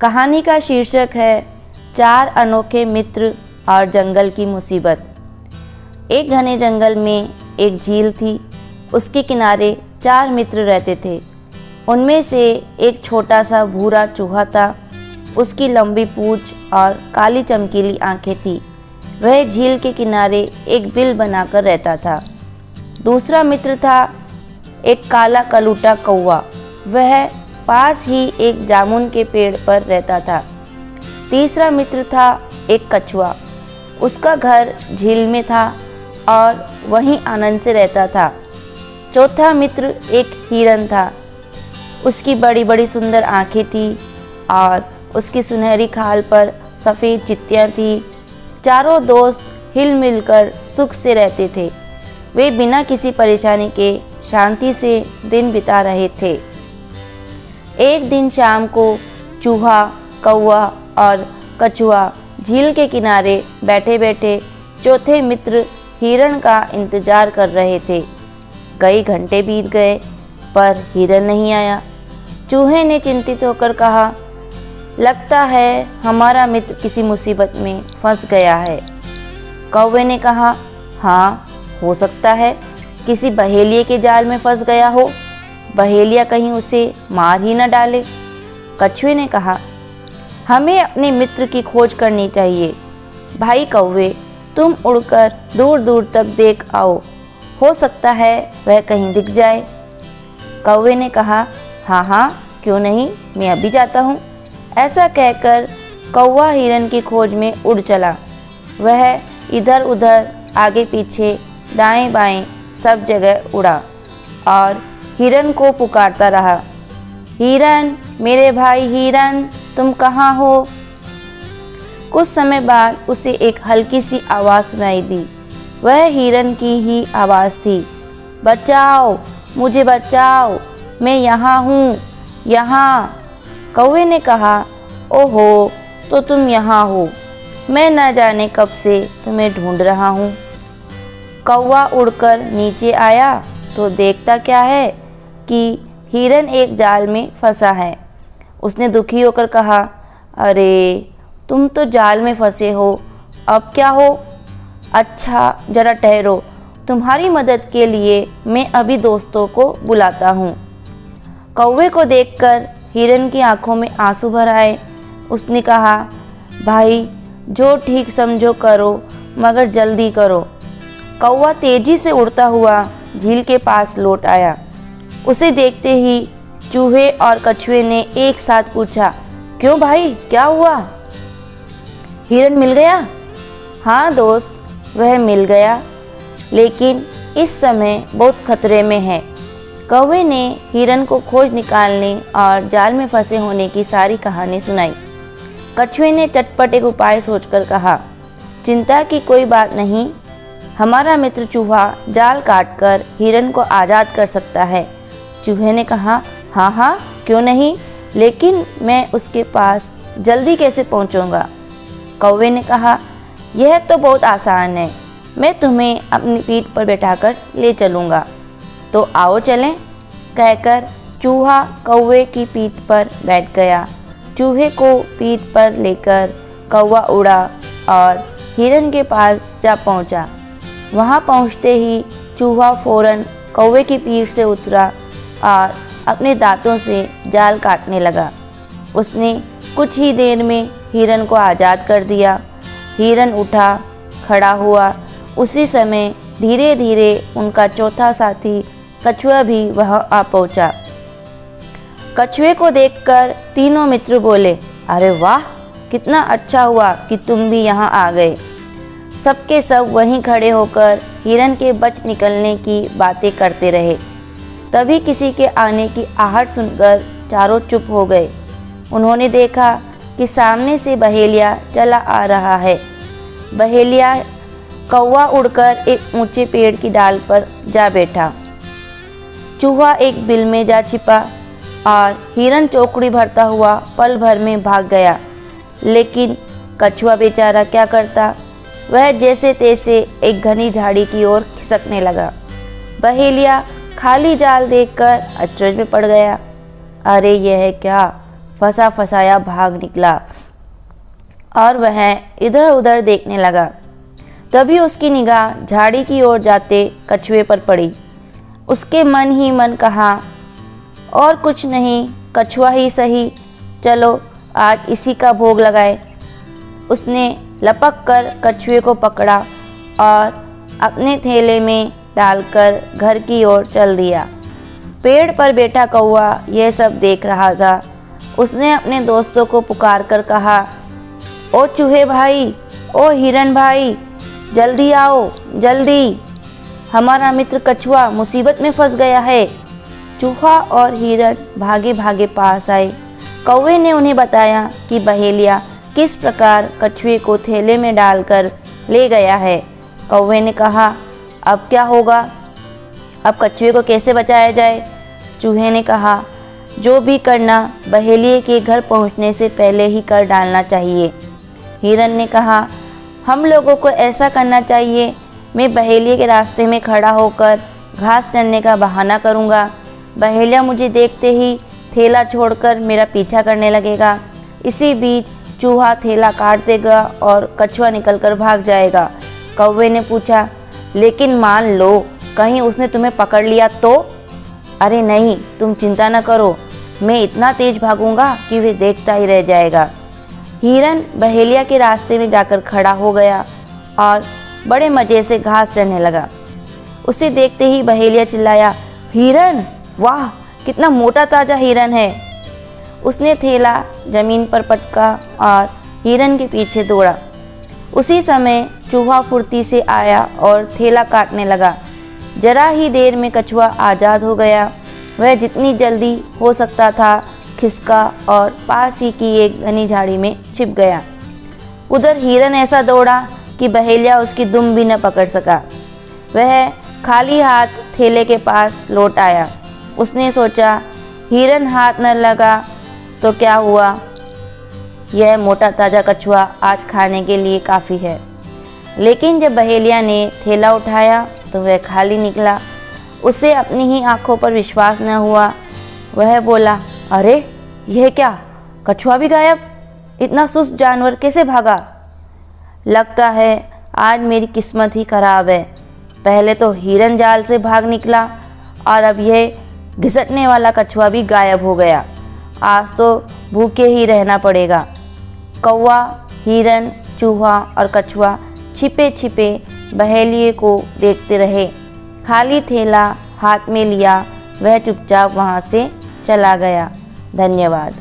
कहानी का शीर्षक है चार अनोखे मित्र और जंगल की मुसीबत। एक घने जंगल में एक झील थी। उसके किनारे चार मित्र रहते थे। उनमें से एक छोटा सा भूरा चूहा था। उसकी लंबी पूंछ और काली चमकीली आंखें थी। वह झील के किनारे एक बिल बनाकर रहता था। दूसरा मित्र था एक काला कलूटा कौवा। वह पास ही एक जामुन के पेड़ पर रहता था। तीसरा मित्र था एक कछुआ। उसका घर झील में था और वहीं आनंद से रहता था। चौथा मित्र एक हिरन था। उसकी बड़ी बड़ी सुंदर आंखें थी और उसकी सुनहरी खाल पर सफ़ेद चित्तियाँ थी। चारों दोस्त हिल मिलकर सुख से रहते थे। वे बिना किसी परेशानी के शांति से दिन बिता रहे थे। एक दिन शाम को चूहा, कौवा और कछुआ झील के किनारे बैठे बैठे चौथे मित्र हिरन का इंतजार कर रहे थे। कई घंटे बीत गए पर हिरन नहीं आया। चूहे ने चिंतित होकर कहा, लगता है हमारा मित्र किसी मुसीबत में फंस गया है। कौवे ने कहा, हाँ, हो सकता है किसी बहेलिए के जाल में फंस गया हो। बहेलिया कहीं उसे मार ही न डाले। कछुए ने कहा, हमें अपने मित्र की खोज करनी चाहिए। भाई कौवे, तुम उड़कर दूर दूर तक देख आओ। हो सकता है वह कहीं दिख जाए। कौवे ने कहा, हाँ हाँ, क्यों नहीं, मैं अभी जाता हूँ। ऐसा कहकर कौवा हिरन की खोज में उड़ चला। वह इधर उधर, आगे पीछे, दाएं बाएं सब जगह उड़ा और हिरन को पुकारता रहा, हिरन, मेरे भाई हिरन, तुम कहाँ हो? कुछ समय बाद उसे एक हल्की सी आवाज़ सुनाई दी। वह हिरन की ही आवाज़ थी। बचाओ, मुझे बचाओ, मैं यहाँ हूँ, यहाँ। कौवे ने कहा, ओहो, तो तुम यहाँ हो। मैं न जाने कब से तुम्हें ढूंढ रहा हूँ। कौवा उड़कर नीचे आया तो देखता क्या है कि हिरन एक जाल में फंसा है। उसने दुखी होकर कहा, अरे, तुम तो जाल में फंसे हो, अब क्या हो? अच्छा, जरा ठहरो, तुम्हारी मदद के लिए मैं अभी दोस्तों को बुलाता हूँ। कौवे को देखकर हिरन की आंखों में आंसू भर आए। उसने कहा, भाई, जो ठीक समझो करो, मगर जल्दी करो। कौवा तेजी से उड़ता हुआ झील के पास लौट आया। उसे देखते ही चूहे और कछुए ने एक साथ पूछा, क्यों भाई, क्या हुआ? हिरन मिल गया? हाँ दोस्त, वह मिल गया, लेकिन इस समय बहुत खतरे में है। कौवे ने हिरन को खोज निकालने और जाल में फंसे होने की सारी कहानी सुनाई। कछुए ने चटपट एक उपाय सोचकर कहा, चिंता की कोई बात नहीं, हमारा मित्र चूहा जाल काटकर हिरन को आज़ाद कर सकता है। चूहे ने कहा, हाँ हाँ, क्यों नहीं, लेकिन मैं उसके पास जल्दी कैसे पहुंचूंगा? कौवे ने कहा, यह तो बहुत आसान है, मैं तुम्हें अपनी पीठ पर बैठाकर ले चलूँगा। तो आओ चलें। कहकर चूहा कौवे की पीठ पर बैठ गया। चूहे को पीठ पर लेकर कौवा उड़ा और हिरन के पास जा पहुंचा। वहां पहुंचते ही चूहा फौरन कौवे की पीठ से उतरा और अपने दांतों से जाल काटने लगा। उसने कुछ ही देर में हिरन को आज़ाद कर दिया। हिरन उठा, खड़ा हुआ। उसी समय धीरे धीरे उनका चौथा साथी कछुआ भी वहां आ पहुंचा। कछुए को देखकर तीनों मित्र बोले, अरे वाह, कितना अच्छा हुआ कि तुम भी यहाँ आ गए। सबके सब वहीं खड़े होकर हिरन के बच निकलने की बातें करते रहे। तभी किसी के आने की आहट सुनकर चारों चुप हो गए। उन्होंने देखा कि सामने से बहेलिया चला आ रहा है। बहेलिया कौवा उड़कर एक ऊंचे पेड़ की डाल पर जा बैठा। चूहा एक बिल में जा छिपा और हिरन चौकड़ी भरता हुआ पल भर में भाग गया। लेकिन कछुआ बेचारा क्या करता? वह जैसे तैसे एक घनी झाड़ी की ओर खिसकने लगा। बहेलिया खाली जाल देखकर अचरज में पड़ गया। अरे यह क्या? फंसा फंसाया भाग निकला और वह इधर उधर देखने लगा। तभी उसकी निगाह झाड़ी की ओर जाते कछुए पर पड़ी। उसके मन ही मन कहा, और कुछ नहीं, कछुआ ही सही, चलो आज इसी का भोग लगाए। उसने लपक कर कछुए को पकड़ा और अपने थैले में डालकर घर की ओर चल दिया। पेड़ पर बैठा कौवा यह सब देख रहा था। उसने अपने दोस्तों को पुकार कर कहा, ओ चूहे भाई, ओ हिरन भाई, जल्दी आओ, जल्दी, हमारा मित्र कछुआ मुसीबत में फंस गया है। चूहा और हिरन भागे भागे पास आए। कौवे ने उन्हें बताया कि बहेलिया किस प्रकार कछुए को थैले में डालकर ले गया है। कौवे ने कहा, अब क्या होगा, अब कछुए को कैसे बचाया जाए? चूहे ने कहा, जो भी करना बहेलिए के घर पहुंचने से पहले ही कर डालना चाहिए। हिरन ने कहा, हम लोगों को ऐसा करना चाहिए, मैं बहेलिए के रास्ते में खड़ा होकर घास चरने का बहाना करूंगा। बहेलिया मुझे देखते ही थैला छोड़कर मेरा पीछा करने लगेगा। इसी बीच चूहा थैला काट देगा और कछुआ निकलकर भाग जाएगा। कौवे ने पूछा, लेकिन मान लो कहीं उसने तुम्हें पकड़ लिया तो? अरे नहीं, तुम चिंता न करो, मैं इतना तेज भागूंगा कि वह देखता ही रह जाएगा। हिरन बहेलिया के रास्ते में जाकर खड़ा हो गया और बड़े मज़े से घास चरने लगा। उसे देखते ही बहेलिया चिल्लाया, हिरन, वाह, कितना मोटा ताजा हिरन है। उसने थैला जमीन पर पटका और हिरन के पीछे दौड़ा। उसी समय चूहा फुर्ती से आया और थैला काटने लगा। जरा ही देर में कछुआ आज़ाद हो गया। वह जितनी जल्दी हो सकता था खिसका और पास ही की एक घनी झाड़ी में छिप गया। उधर हिरन ऐसा दौड़ा कि बहेलिया उसकी दुम भी न पकड़ सका। वह खाली हाथ थैले के पास लौट आया। उसने सोचा, हिरन हाथ न लगा तो क्या हुआ, यह मोटा ताज़ा कछुआ आज खाने के लिए काफ़ी है। लेकिन जब बहेलिया ने थैला उठाया तो वह खाली निकला। उसे अपनी ही आंखों पर विश्वास न हुआ। वह बोला, अरे यह क्या, कछुआ भी गायब, इतना सुस्त जानवर कैसे भागा? लगता है आज मेरी किस्मत ही खराब है। पहले तो हिरन जाल से भाग निकला और अब यह घिसटने वाला कछुआ भी गायब हो गया। आज तो भूखे ही रहना पड़ेगा। कौवा, हिरन, चूहा और कछुआ छिपे छिपे बहेलिए को देखते रहे। खाली थैला हाथ में लिया वह चुपचाप वहाँ से चला गया। धन्यवाद।